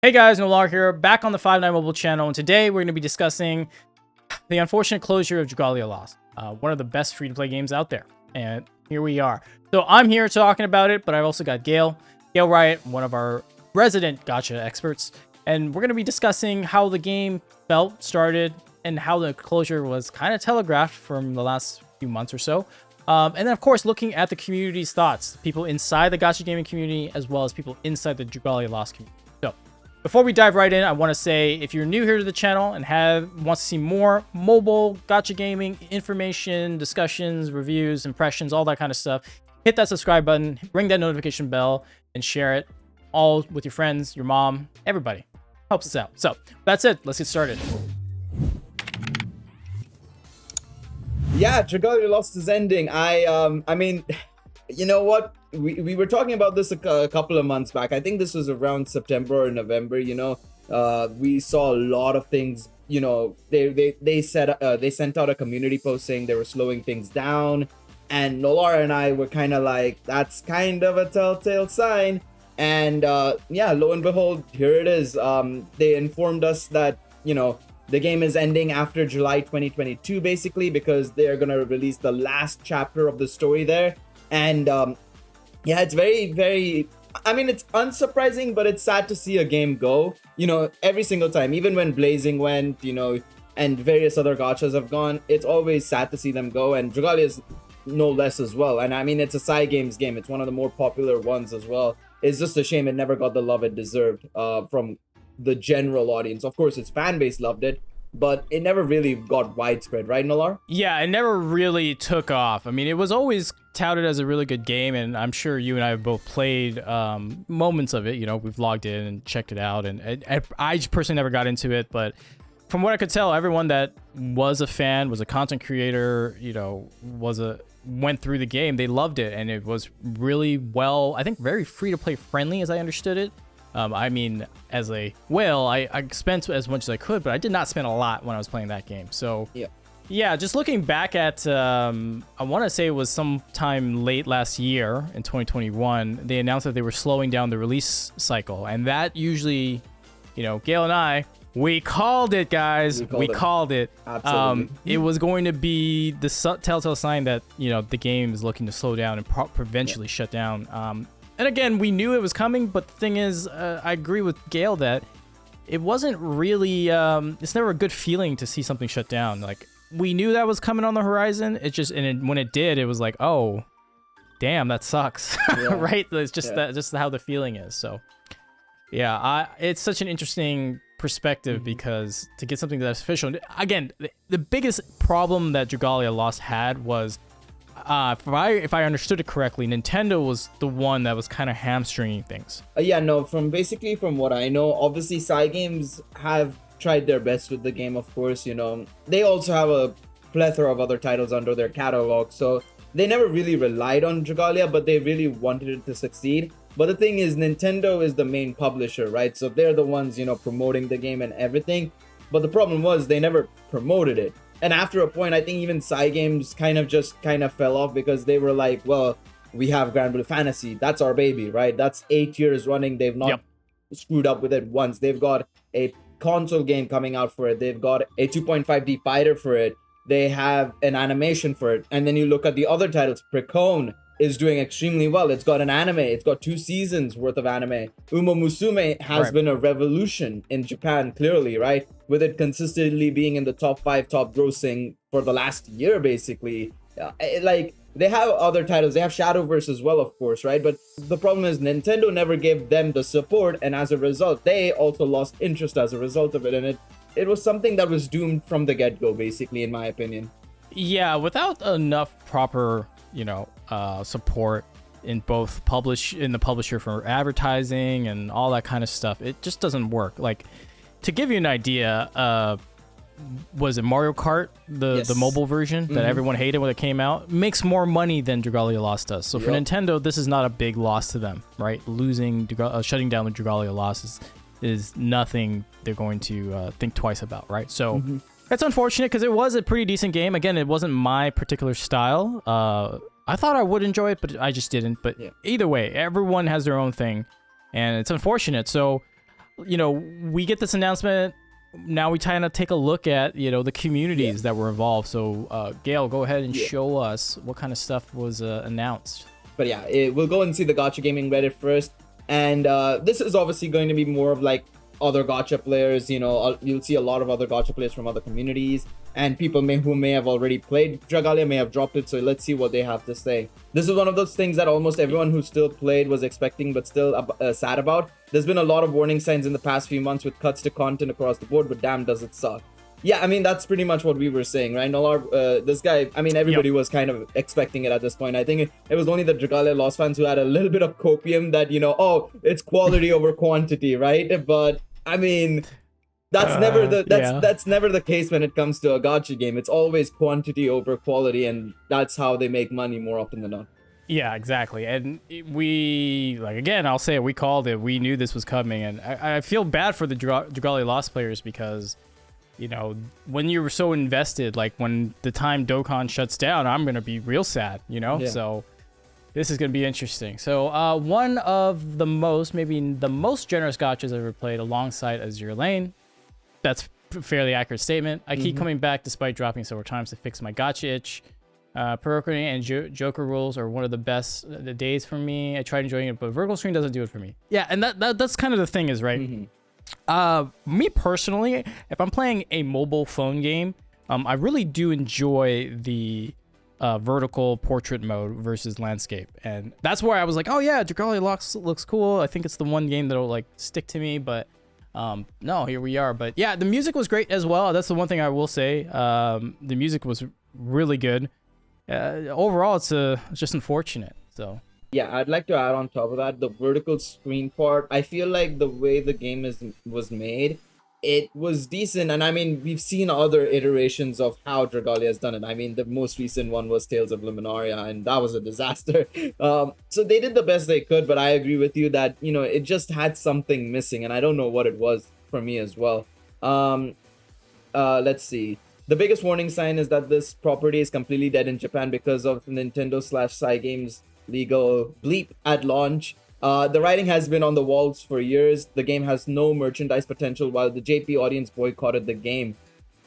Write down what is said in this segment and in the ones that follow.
Hey guys, Nolar here, back on the 5-9 mobile channel, and today we're going to be discussing the unfortunate closure of Dragalia Lost, one of the best free-to-play games out there, and here we are. So I'm here talking about it, but I've also got Gail Riot, one of our resident gacha experts, and we're going to be discussing how the game started, and how the closure was kind of telegraphed from the last few months or so. And then, of course, looking at the community's thoughts, people inside the gacha gaming community, as well as people inside the Dragalia Lost community. So, before we dive right in, I want to say, if you're new here to the channel and wants to see more mobile gacha gaming information, discussions, reviews, impressions, all that kind of stuff, hit that subscribe button, ring that notification bell, and share it all with your friends, your mom, everybody. Helps us out. So, that's it. Let's get started. Yeah, Dragalia Lost is ending. I mean, you know what? We were talking about this a couple of months back. I think this was around September or November. We saw a lot of things. They sent out a community post saying they were slowing things down, and Nolar and I were kind of like, that's kind of a telltale sign. And yeah, lo and behold, here it is. They informed us that the game is ending after July 2022, basically, because they are going to release the last chapter of the story there. And yeah, it's very, very, I mean, it's unsurprising, but it's sad to see a game go, every single time. Even when Blazing went, and various other gachas have gone, it's always sad to see them go. And Dragalia is no less as well. And I mean, it's a Cygames game. It's one of the more popular ones as well. It's just a shame it never got the love it deserved from the general audience. Of course, its fan base loved it, but it never really got widespread, right, Nolar? Yeah, it never really took off. I mean, it was always touted as a really good game, and I'm sure you and I have both played moments of it. We've logged in and checked it out, and I personally never got into it, but from what I could tell, everyone that was a fan, was a content creator, went through the game, they loved it, and it was really well, I think, very free-to-play friendly, as I understood it. I mean, as a whale, I spent as much as I could, but I did not spend a lot when I was playing that game. So, yeah, just looking back at, I want to say it was sometime late last year in 2021, they announced that they were slowing down the release cycle. And that usually, Gail and I, we called it, guys. We called it. Absolutely. It was going to be the telltale sign that, the game is looking to slow down and eventually shut down. And again, we knew it was coming, but the thing is, I agree with Gail that it wasn't really, it's never a good feeling to see something shut down. Like, we knew that was coming on the horizon. It just, when it did, it was like, oh, damn, that sucks. Yeah. Right? It's just just how the feeling is. So, yeah, it's such an interesting perspective because to get something that's official, again, the biggest problem that Dragalia Lost had was, if I understood it correctly, Nintendo was the one that was kind of hamstringing things. Yeah, no, from what I know, obviously Cygames have tried their best with the game, of course. They also have a plethora of other titles under their catalog, so they never really relied on Dragalia, but they really wanted it to succeed. But the thing is, Nintendo is the main publisher, right? So they're the ones, promoting the game and everything. But the problem was they never promoted it. And after a point, I think even Cygames kind of fell off because they were like, well, we have Grand Blue Fantasy. That's our baby, right? That's 8 years running. They've not screwed up with it once. They've got a console game coming out for it. They've got a 2.5D fighter for it. They have an animation for it. And then you look at the other titles. Precone is doing extremely well. It's got an anime. It's got 2 seasons worth of anime. Uma Musume has been a revolution in Japan, clearly, right? With it consistently being in the top 5 top grossing for the last year, basically. They have other titles. They have Shadowverse as well, of course, right? But the problem is Nintendo never gave them the support, and as a result, they also lost interest as a result of it. And it was something that was doomed from the get-go, basically, in my opinion. Yeah, without enough proper, support in both the publisher for advertising and all that kind of stuff, it just doesn't work. Like, to give you an idea, was it Mario Kart, the mobile version that everyone hated when it came out, makes more money than Dragalia Lost does. So for Nintendo, this is not a big loss to them, right? Shutting down the Dragalia Lost is nothing they're going to think twice about, right? So that's unfortunate because it was a pretty decent game. Again, it wasn't my particular style. I thought I would enjoy it, but I just didn't. But either way, everyone has their own thing, and it's unfortunate. So we get this announcement. Now we kind of take a look at, the communities that were involved. So, Gail, go ahead and show us what kind of stuff was announced. But yeah, we'll go and see the Gacha Gaming Reddit first. And this is obviously going to be more of like other Gacha players. You'll see a lot of other Gacha players from other communities. And people who may have already played Dragalia may have dropped it. So let's see what they have to say. This is one of those things that almost everyone who still played was expecting, but still sad about. There's been a lot of warning signs in the past few months with cuts to content across the board, but damn, does it suck. Yeah, I mean, that's pretty much what we were saying, right? Nolar, this guy, I mean, everybody was kind of expecting it at this point. I think it was only the Dragalia Lost fans who had a little bit of copium that, it's quality over quantity, right? But, I mean, that's never the case when it comes to a gacha game. It's always quantity over quality, and that's how they make money more often than not. Yeah, exactly. And again, I'll say it, we called it. We knew this was coming, and I feel bad for the Dragalia Lost players because, when you were so invested, like when the time Dokkan shuts down, I'm going to be real sad, Yeah. So this is going to be interesting. So one of the maybe the most generous gachas I've ever played alongside Azure Lane. That's a fairly accurate statement. I keep coming back despite dropping several times to fix my gacha itch. Pericony and Joker rules are one of the best days for me. I tried enjoying it, but vertical screen doesn't do it for me. Yeah, and that's kind of the thing is, right? Me personally, if I'm playing a mobile phone game, I really do enjoy the vertical portrait mode versus landscape. And that's where I was like, oh yeah, Dragalia looks cool. I think it's the one game that'll like stick to me, but no, here we are. But yeah, the music was great as well. That's the one thing I will say. The music was really good. Overall, it's just unfortunate. So yeah, I'd like to add on top of that the vertical screen part. I feel like the way the game was made, it was decent. And I mean, we've seen other iterations of how Dragalia has done it. I mean, the most recent one was Tales of Luminaria, and that was a disaster. So they did the best they could, but I agree with you that, it just had something missing, and I don't know what it was for me as well. Let's see. The biggest warning sign is that this property is completely dead in Japan because of Nintendo/Cygames legal bleep at launch. The writing has been on the walls for years. The game has no merchandise potential while the JP audience boycotted the game.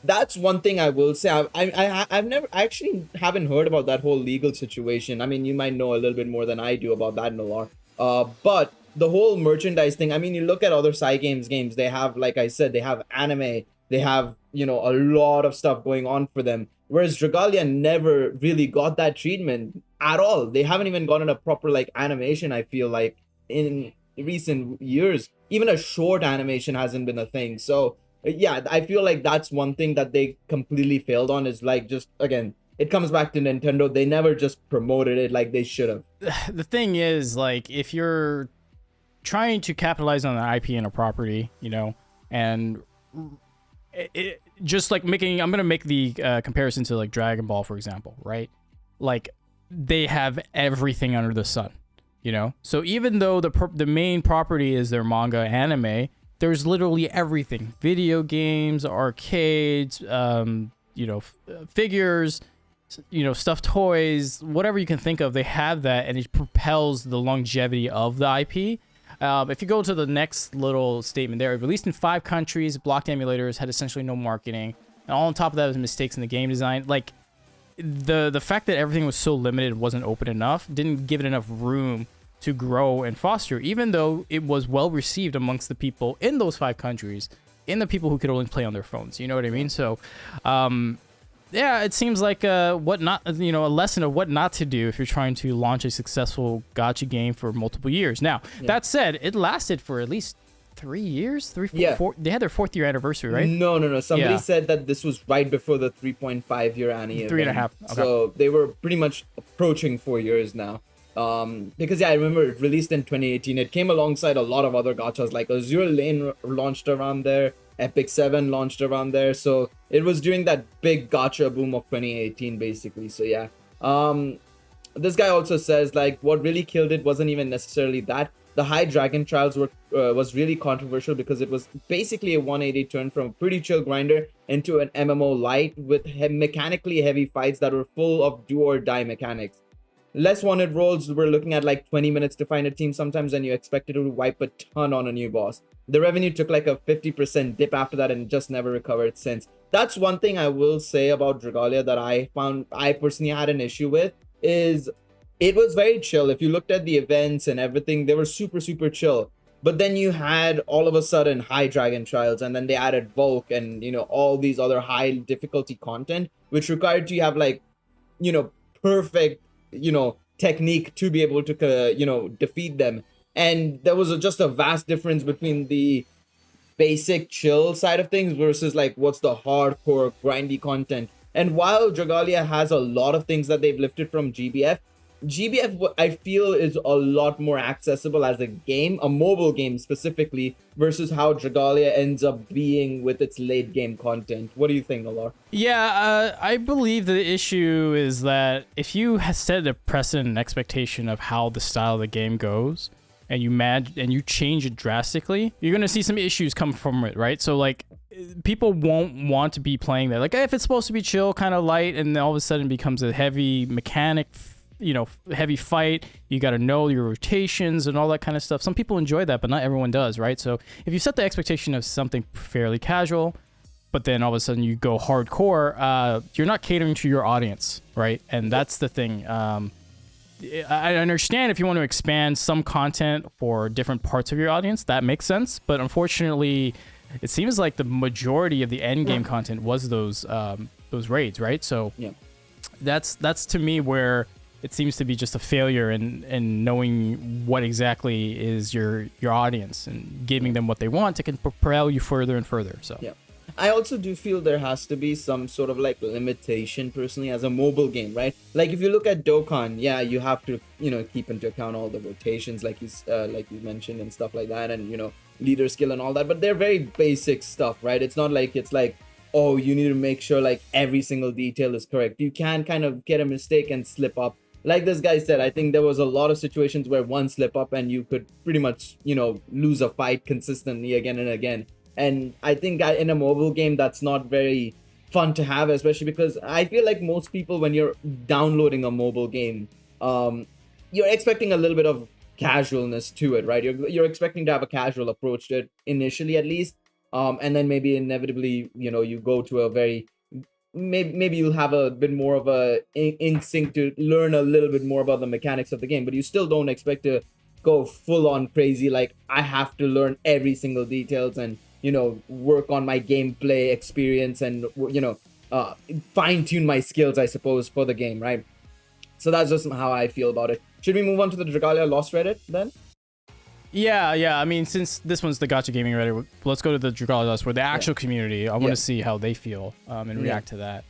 That's one thing I will say. I actually haven't heard about that whole legal situation. I mean, you might know a little bit more than I do about that, Nolar. But the whole merchandise thing, I mean, you look at other Cygames games, they have, like I said, they have anime, they have, a lot of stuff going on for them. Whereas Dragalia never really got that treatment at all. They haven't even gotten a proper, animation, I feel like, in recent years. Even a short animation hasn't been a thing. So, yeah, I feel like that's one thing that they completely failed on is, just, again, it comes back to Nintendo. They never just promoted it like they should have. The thing is, if you're trying to capitalize on an IP and a property, and just making, I'm gonna make the comparison to Dragon Ball, for example, right? They have everything under the sun, So even though the main property is their manga anime, there's literally everything: video games, arcades, figures, stuffed toys, whatever you can think of. They have that, and it propels the longevity of the IP. If you go to the next little statement there, released in 5 countries, blocked emulators, had essentially no marketing, and all on top of that was mistakes in the game design. The fact that everything was so limited, wasn't open enough, didn't give it enough room to grow and foster, even though it was well received amongst the people in those 5 countries, in the people who could only play on their phones. You know what I mean? So, yeah, it seems like a lesson of what not to do if you're trying to launch a successful gacha game for multiple years. Now, that said, it lasted for at least 3 years, four. They had their 4th year anniversary, right? No. Somebody said that this was right before the 3.5 year anniversary. 3.5. Okay. So they were pretty much approaching 4 years now. Because I remember it released in 2018. It came alongside a lot of other gachas, like Azure Lane launched around there. Epic 7 launched around there, so it was during that big gacha boom of 2018 basically. So yeah, this guy also says what really killed it wasn't even necessarily that the High Dragon Trials was really controversial because it was basically a 180 turn from a pretty chill grinder into an MMO light with mechanically heavy fights that were full of do or die mechanics. less wanted roles, we're looking at like 20 minutes to find a team sometimes, and you expected to wipe a ton on a new boss. The revenue took like a 50% dip after that and just never recovered since. That's one thing I will say about Dragalia that I found I personally had an issue with, is it was very chill. If you looked at the events and everything, they were super, super chill. But then you had all of a sudden high dragon trials, and then they added Volk and, you know, all these other high difficulty content, which required you have like, you know, perfect, you know, technique to be able to, you know, defeat them. And there was just a vast difference between the basic chill side of things versus like what's the hardcore grindy content. And while Dragalia has a lot of things that they've lifted from GBF I feel is a lot more accessible as a game, a mobile game specifically, versus how Dragalia ends up being with its late game content. What do you think, Nolar? Yeah, I believe the issue is that if you set a precedent and expectation of how the style of the game goes, and you change it drastically, you're gonna see some issues come from it, right? So like, people won't want to be playing that. Like, if it's supposed to be chill, kind of light, and then all of a sudden becomes a heavy mechanic, you know, heavy fight, you got to know your rotations and all that kind of stuff. Some people enjoy that, but not everyone does, right? So if you set the expectation of something fairly casual, but then all of a sudden you go hardcore, you're not catering to your audience, right? And that's the thing. I understand if you want to expand some content for different parts of your audience, that makes sense. But unfortunately, it seems like the majority of the end game content was those raids, right? So yeah, that's to me where it seems to be just a failure in knowing what exactly is your audience and giving them what they want to can propel you further and further. So yeah. I also do feel there has to be some sort of like limitation personally as a mobile game, right? Like if you look at Dokkan, yeah, you have to, you know, keep into account all the rotations like you mentioned and stuff like that, and, you know, leader skill and all that, but they're very basic stuff, right? It's not like it's like, oh, you need to make sure like every single detail is correct. You can kind of get a mistake and slip up. Like this guy said, I think there was a lot of situations where one slip up and you could pretty much, you know, lose a fight consistently again and again. And I think in a mobile game, that's not very fun to have, especially because I feel like most people, when you're downloading a mobile game, you're expecting a little bit of casualness to it, right? You're expecting to have a casual approach to it initially, at least. And then maybe inevitably, you know, you go to a very, maybe you'll have a bit more of a instinct to learn a little bit more about the mechanics of the game, but you still don't expect to go full on crazy, like I have to learn every single details and, you know, work on my gameplay experience and, you know, fine tune my skills, I suppose, for the game, right? So that's just how I feel about it. Should we move on to the Dragalia Lost Reddit then? Yeah. I mean, since this one's the Gacha Gaming Reddit, let's go to the Dragalia Lost, where the actual community. I want to see how they feel and react to that.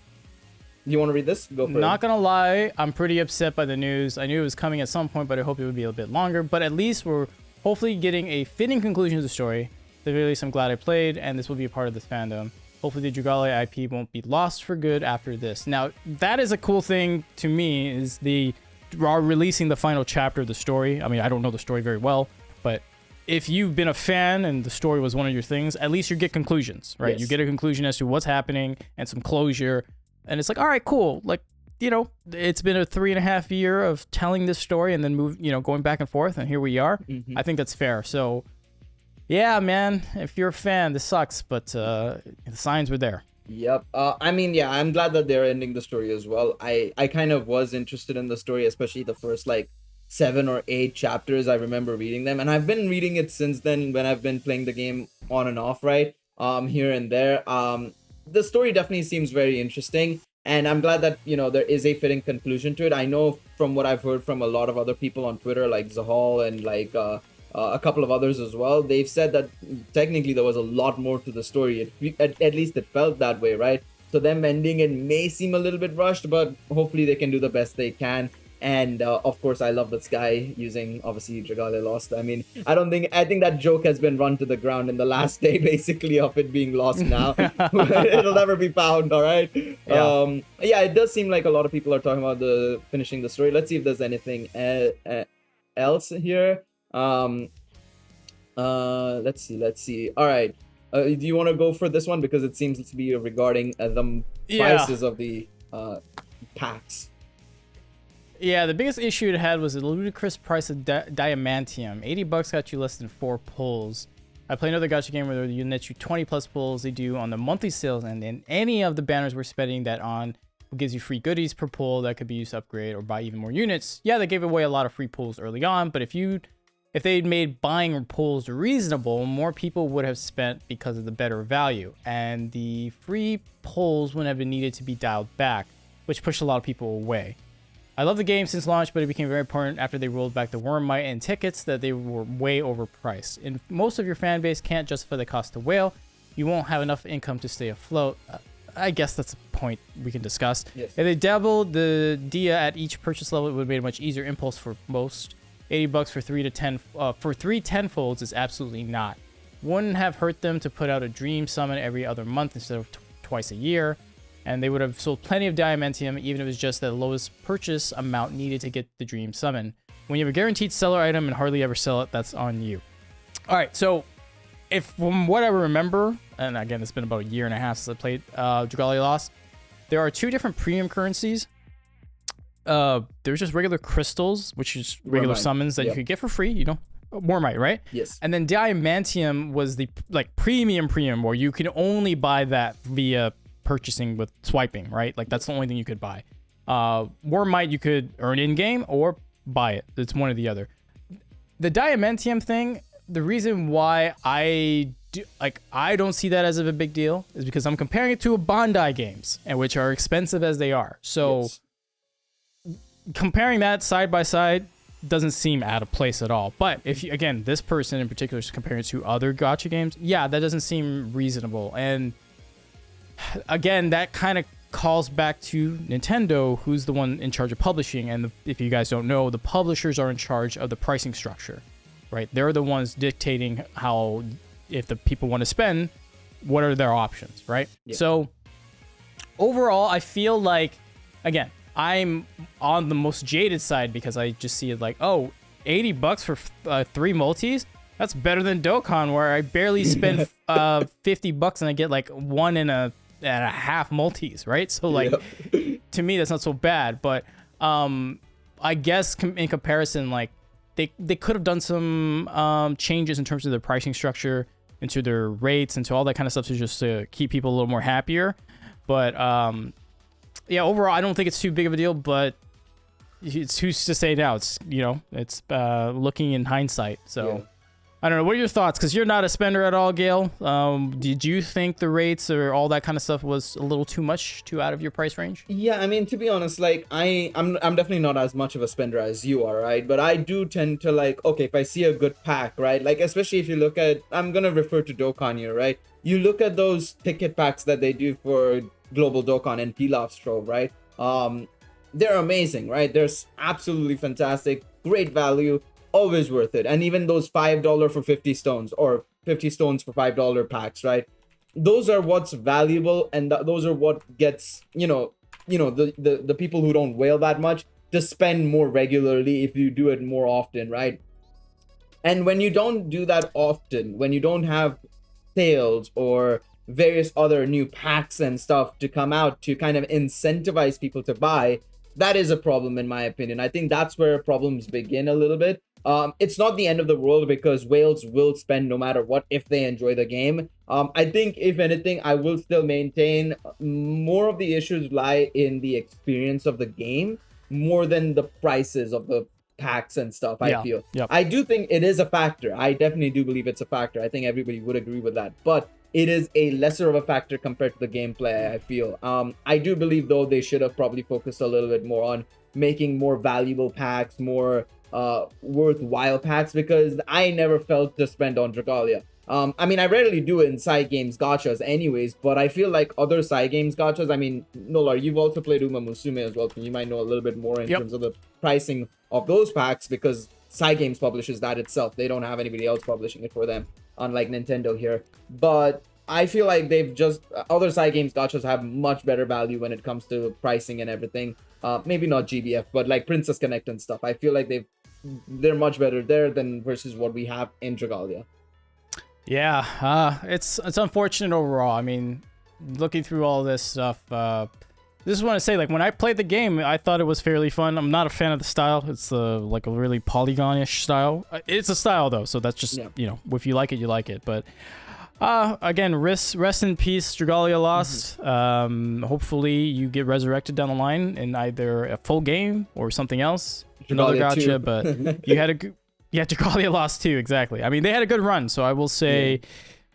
You want to read this? Go for it. Not gonna lie, I'm pretty upset by the news. I knew it was coming at some point, but I hope it would be a bit longer. But at least we're hopefully getting a fitting conclusion to the story. At the very least, I'm glad I played, and this will be a part of this fandom. Hopefully the Dragalia IP won't be lost for good after this. Now, that is a cool thing to me, is the releasing the final chapter of the story. I mean, I don't know the story very well, but if you've been a fan and the story was one of your things, at least you get conclusions, right? Yes. You get a conclusion as to what's happening and some closure. And it's like, all right, cool. Like, you know, it's been a 3.5 year of telling this story and then going back and forth, and here we are. Mm-hmm. I think that's fair. So, yeah, man, if you're a fan, this sucks, but the signs were there. Yep. I mean, yeah, I'm glad that they're ending the story as well. I kind of was interested in the story, especially the first like 7 or 8 chapters. I remember reading them, and I've been reading it since then when I've been playing the game on and off, right? Here and there. The story definitely seems very interesting, and I'm glad that, you know, there is a fitting conclusion to it. I know from what I've heard from a lot of other people on Twitter, like Zahal and like a couple of others as well, they've said that technically there was a lot more to the story. At least it felt that way, right? So them ending it may seem a little bit rushed, but hopefully they can do the best they can. And of course, I love this guy using, obviously, Dragalia Lost. I mean, I think that joke has been run to the ground in the last day, basically, of it being lost now. It'll never be found, all right? Yeah. Yeah, it does seem like a lot of people are talking about finishing the story. Let's see if there's anything else here. Let's see. All right. Do you want to go for this one? Because it seems to be regarding the prices of the packs. Yeah, the biggest issue it had was the ludicrous price of Diamantium. $80 got you less than 4 pulls. I play another gacha game where you net you 20 plus pulls they do on the monthly sales, and then any of the banners we're spending that on gives you free goodies per pull that could be used to upgrade or buy even more units. Yeah, they gave away a lot of free pulls early on, but if they'd made buying pulls reasonable, more people would have spent because of the better value, and the free pulls wouldn't have been needed to be dialed back, which pushed a lot of people away. I love the game since launch, but it became very important after they rolled back the Wormite and tickets that they were way overpriced. And most of your fan base can't justify the cost to whale. You won't have enough income to stay afloat. I guess that's a point we can discuss. Yes. If they doubled the dia at each purchase level, it would have made a much easier impulse for most. $80 for 3 to 10 for 3 10-folds is absolutely not. Wouldn't have hurt them to put out a dream summon every other month instead of twice a year. And they would have sold plenty of Diamantium, even if it was just the lowest purchase amount needed to get the dream summon. When you have a guaranteed seller item and hardly ever sell it, that's on you. All right, so if from what I remember, and again, it's been about a year and a half since I played Dragalia Lost, there are 2 different premium currencies. There's just regular crystals, which is regular summons that you could get for free, you know, Wormite, right? Yes. And then Diamantium was the like premium where you can only buy that via purchasing with swiping, right? Like that's the only thing you could buy. Wormite you could earn in game or buy it. It's one or the other. The Diamantium thing, the reason why I don't see that as a big deal is because I'm comparing it to a Bondi games, and which are expensive as they are. So comparing that side by side doesn't seem out of place at all. But if you, again, this person in particular is comparing it to other gacha games, yeah, that doesn't seem reasonable. And again, that kind of calls back to Nintendo, who's the one in charge of publishing. And if you guys don't know, the publishers are in charge of the pricing structure, right? They're the ones dictating how, if the people want to spend, what are their options, right? Yeah. So overall, I feel like, again, I'm on the most jaded side because I just see it like, oh, $80 for 3 multis? That's better than Dokkan, where I barely spend $50 and I get like 1.5 multis, right? So like, to me, that's not so bad. But I guess in comparison, like they could have done some changes in terms of their pricing structure, into their rates, into all that kind of stuff, just to keep people a little more happier. But yeah, overall, I don't think it's too big of a deal. But it's who's to say now? It's, you know, it's looking in hindsight. So. I don't know. What are your thoughts? Because you're not a spender at all, Gail. Did you think the rates or all that kind of stuff was a little too out of your price range? Yeah, I mean, to be honest, like I'm definitely not as much of a spender as you are, right? But I do tend to like, okay, if I see a good pack, right? Like, especially if you look at, I'm gonna refer to Dokkan here, right? You look at those ticket packs that they do for Global Dokkan and Pilaf's Trove, right? They're amazing, right? They're absolutely fantastic, great value. Always worth it. And even those $5 for 50 stones or 50 stones for $5 packs, right? Those are what's valuable, and those are what gets, the people who don't whale that much to spend more regularly if you do it more often, right? And when you don't do that often, when you don't have sales or various other new packs and stuff to come out to kind of incentivize people to buy, that is a problem in my opinion. I think that's where problems begin a little bit. It's not the end of the world because whales will spend no matter what if they enjoy the game. I think if anything, I will still maintain more of the issues lie in the experience of the game more than the prices of the packs and stuff. I feel. Yep. I do think it is a factor. I definitely do believe it's a factor. I think everybody would agree with that. But it is a lesser of a factor compared to the gameplay, I feel. I do believe, though, they should have probably focused a little bit more on making more valuable packs, more worthwhile packs, because I never felt to spend on Dragalia. I mean, I rarely do it in side games gachas anyways, but I feel like other side games gachas, I mean, Nolar, you've also played Uma Musume as well, so you might know a little bit more in terms of the pricing of those packs, because side games publishes that itself. They don't have anybody else publishing it for them, unlike Nintendo here. But I feel like other side games gachas have much better value when it comes to pricing and everything. Maybe not GBF, but like Princess Connect and stuff. I feel like they're much better there than versus what we have in Dragalia. Yeah, it's unfortunate overall. I mean, looking through all this stuff, this is what I say. Like when I played the game, I thought it was fairly fun. I'm not a fan of the style. It's like a really polygonish style. It's a style though, so that's just you know, if you like it, you like it. But again, rest in peace, Dragalia Lost. Hopefully you get resurrected down the line in either a full game or something else. Another gotcha, but you had Dragalia Lost too. Exactly. I mean, they had a good run, so I will say.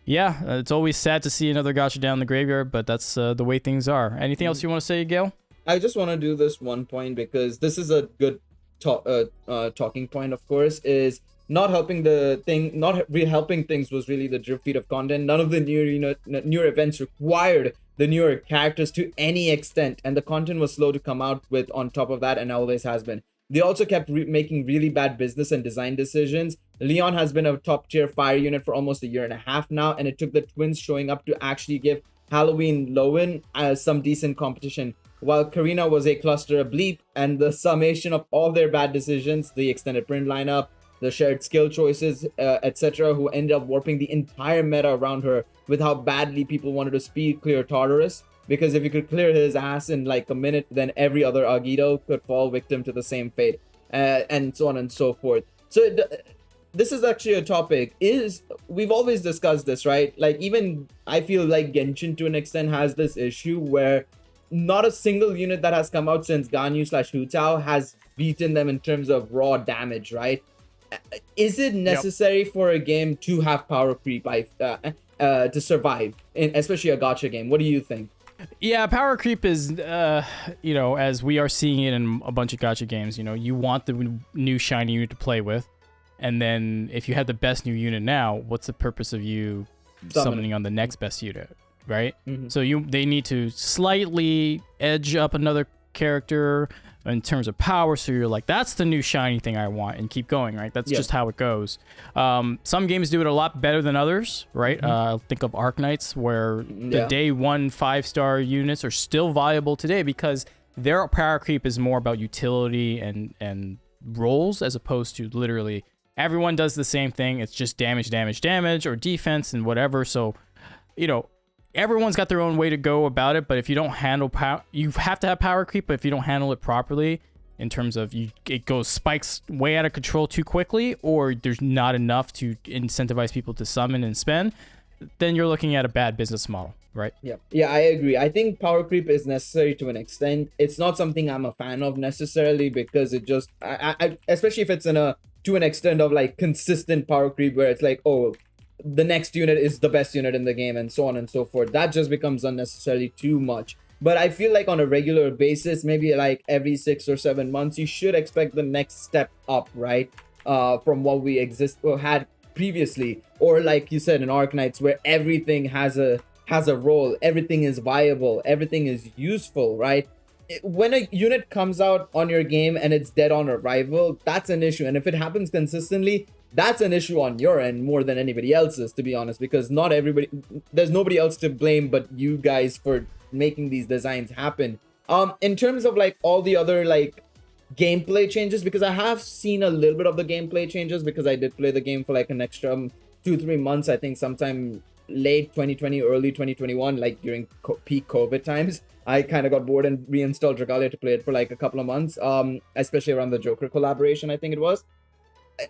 Yeah, it's always sad to see another gotcha down the graveyard, but that's the way things are. Anything else you want to say, Gail? I just want to do this one point because this is a good talking point, of course, is not helping the thing, helping things was really the drip feed of content. None of the newer events required the newer characters to any extent, and the content was slow to come out with on top of that, and always has been. They also kept making really bad business and design decisions. Leon has been a top tier fire unit for almost a year and a half now, and it took the twins showing up to actually give Halloween Lowen some decent competition. While Karina was a cluster of bleep, and the summation of all their bad decisions, the extended print lineup, the shared skill choices, etc., who ended up warping the entire meta around her with how badly people wanted to speed clear Tartarus. Because if you could clear his ass in like a minute, then every other Agito could fall victim to the same fate, and so on and so forth. So this is actually a topic. We've always discussed this, right? Like even I feel like Genshin to an extent has this issue where not a single unit that has come out since Ganyu/Hu Tao has beaten them in terms of raw damage, right? Is it necessary for a game to have power creep to survive, especially a gacha game? What do you think? Yeah, power creep is, you know, as we are seeing it in a bunch of gacha games, you know, you want the new shiny unit to play with. And then if you have the best new unit now, what's the purpose of you summoning on the next best unit, right? So they need to slightly edge up another character in terms of power, so you're like, that's the new shiny thing I want, and keep going, right? That's just how it goes. Some games do it a lot better than others, right? Think of Arknights, where the day 1 5-star units are still viable today because their power creep is more about utility and roles, as opposed to literally everyone does the same thing. It's just damage, or defense and whatever. So, you know, everyone's got their own way to go about it, but if you don't handle power, you have to have power creep, but if you don't handle it properly in terms of it goes spikes way out of control too quickly, or there's not enough to incentivize people to summon and spend, then you're looking at a bad business model, right? Yeah, I agree. I think power creep is necessary to an extent. It's not something I'm a fan of necessarily, because it just, I especially if it's to an extent of like consistent power creep where it's like, oh, the next unit is the best unit in the game and so on and so forth. That just becomes unnecessarily too much. But I feel like on a regular basis, maybe like every 6 or 7 months, you should expect the next step up, right? From what we had previously, or like you said in Arknights, where everything has a role, everything is viable, everything is useful, right? When a unit comes out on your game and it's dead on arrival, that's an issue. And if it happens consistently, that's an issue on your end more than anybody else's, to be honest, because there's nobody else to blame but you guys for making these designs happen. In terms of like all the other like gameplay changes, because I have seen a little bit of the gameplay changes, because I did play the game for like an extra 2-3 months, I think sometime late 2020, early 2021, like during peak COVID times. I kind of got bored and reinstalled Dragalia to play it for like a couple of months, especially around the Joker collaboration, I think it was.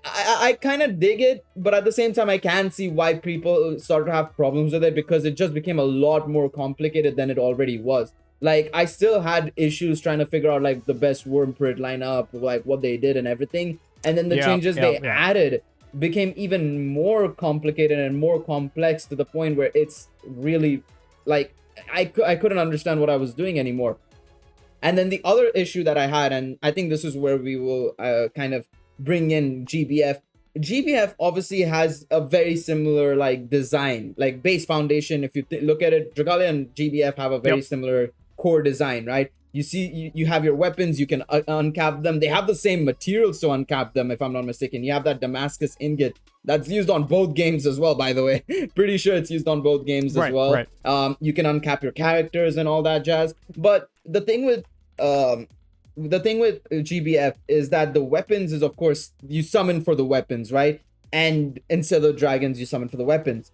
I kind of dig it, but at the same time, I can see why people start to have problems with it, because it just became a lot more complicated than it already was. Like, I still had issues trying to figure out like the best Wormprint lineup, like what they did and everything. And then the changes they added became even more complicated and more complex, to the point where it's really like I couldn't understand what I was doing anymore. And then the other issue that I had, and I think this is where we will kind of bring in GBF. GBF obviously has a very similar like design, like base foundation. If you look at it, Dragalia and GBF have a very similar core design, right? You see, you have your weapons, you can uncap them. They have the same materials to uncap them, if I'm not mistaken. You have that Damascus ingot that's used on both games as well, by the way. Pretty sure it's used on both games as well. Right. You can uncap your characters and all that jazz. But the thing with GBF is that the weapons is, of course, you summon for the weapons, right? And instead of dragons, you summon for the weapons.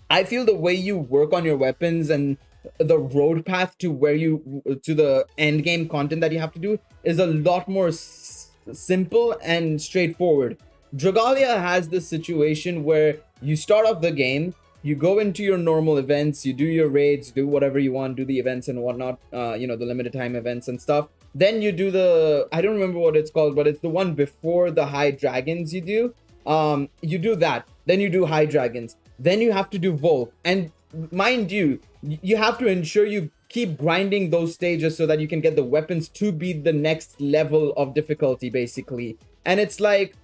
I feel the way you work on your weapons and the road path to where you to the end game content that you have to do is a lot more simple and straightforward. Dragalia has this situation where you start off the game, you go into your normal events, you do your raids, do whatever you want, do the events and whatnot, the limited time events and stuff. Then you do I don't remember what it's called, but it's the one before the high dragons you do. You do that, then you do high dragons, then you have to do Volk. And mind you, you have to ensure you keep grinding those stages so that you can get the weapons to be the next level of difficulty, basically. And it's like,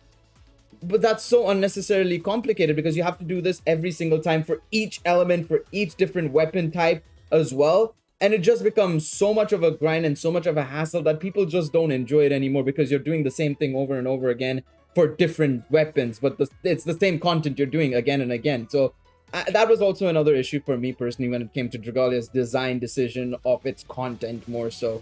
but that's so unnecessarily complicated because you have to do this every single time for each element, for each different weapon type as well. And it just becomes so much of a grind and so much of a hassle that people just don't enjoy it anymore because you're doing the same thing over and over again for different weapons, but it's the same content you're doing again and again. So that was also another issue for me personally when it came to Dragalia's design decision of its content more so.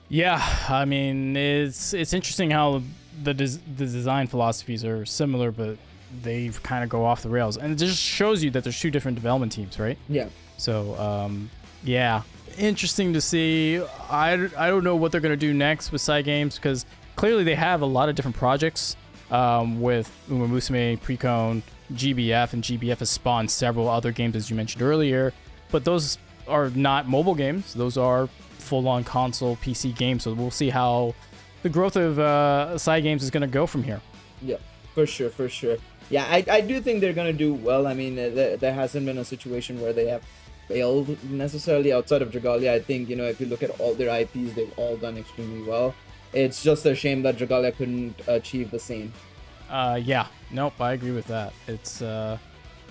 Yeah, I mean, it's interesting how the design philosophies are similar, but they kind of go off the rails. And it just shows you that there's two different development teams, right? Yeah. So, yeah, interesting to see. I don't know what they're going to do next with side games because clearly they have a lot of different projects with Uma Musume, Precone, GBF, and GBF has spawned several other games, as you mentioned earlier. But those are not mobile games. Those are full-on console PC games. So we'll see how the growth of side games is going to go from here. Yeah, for sure. Yeah, I do think they're going to do well. I mean, there hasn't been a situation where they have failed necessarily outside of Dragalia. I think, if you look at all their IPs, they've all done extremely well. It's just a shame that Dragalia couldn't achieve the same. Yeah, nope, I agree with that. It's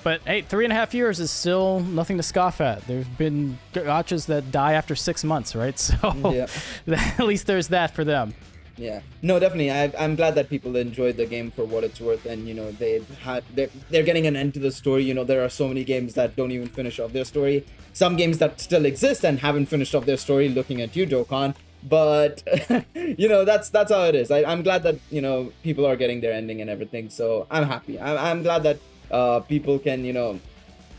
but hey, 3.5 years is still nothing to scoff at. There's been gachas that die after 6 months, right? So yeah. At least there's that for them. Yeah, no, definitely. I'm glad that people enjoyed the game for what it's worth, and they're getting an end to the story. There are so many games that don't even finish off their story. Some games that still exist and haven't finished off their story. Looking at you, Dokkan. But that's how it is. I'm glad that people are getting their ending and everything. So I'm happy. I'm glad that people can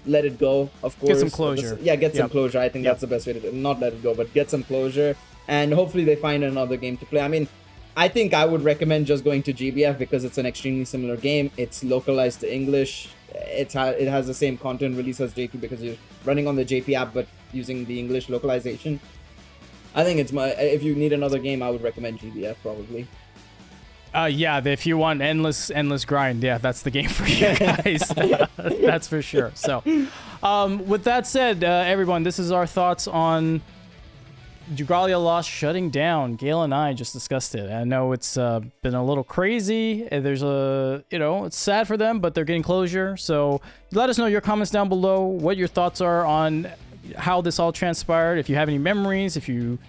let it go. Of course, get some closure. Get some closure. I think that's the best way to do it. Not let it go, but get some closure. And hopefully they find another game to play. I mean, I think I would recommend just going to GBF because it's an extremely similar game. It's localized to English. It has the same content release as JP because you're running on the JP app but using the English localization. I think if you need another game, I would recommend GBF probably. Yeah, if you want endless grind, yeah, that's the game for you guys. That's for sure. So, with that said, everyone, this is our thoughts on Dragalia Lost shutting down. Gale and I just discussed it. I know it's been a little crazy. There's it's sad for them, but they're getting closure. So let us know your comments down below, what your thoughts are on how this all transpired. If you have any memories, if you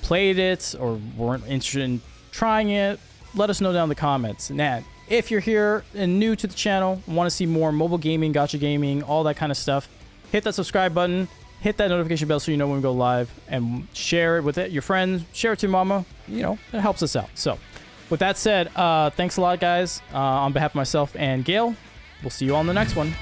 played it or weren't interested in trying it, let us know down in the comments. And if you're here and new to the channel, want to see more mobile gaming, gacha gaming, all that kind of stuff, hit that subscribe button. Hit that notification bell so you know when we go live, and share it with your friends. Share it to mama. It helps us out. So, with that said, thanks a lot, guys. On behalf of myself and Gale, we'll see you all in the next one.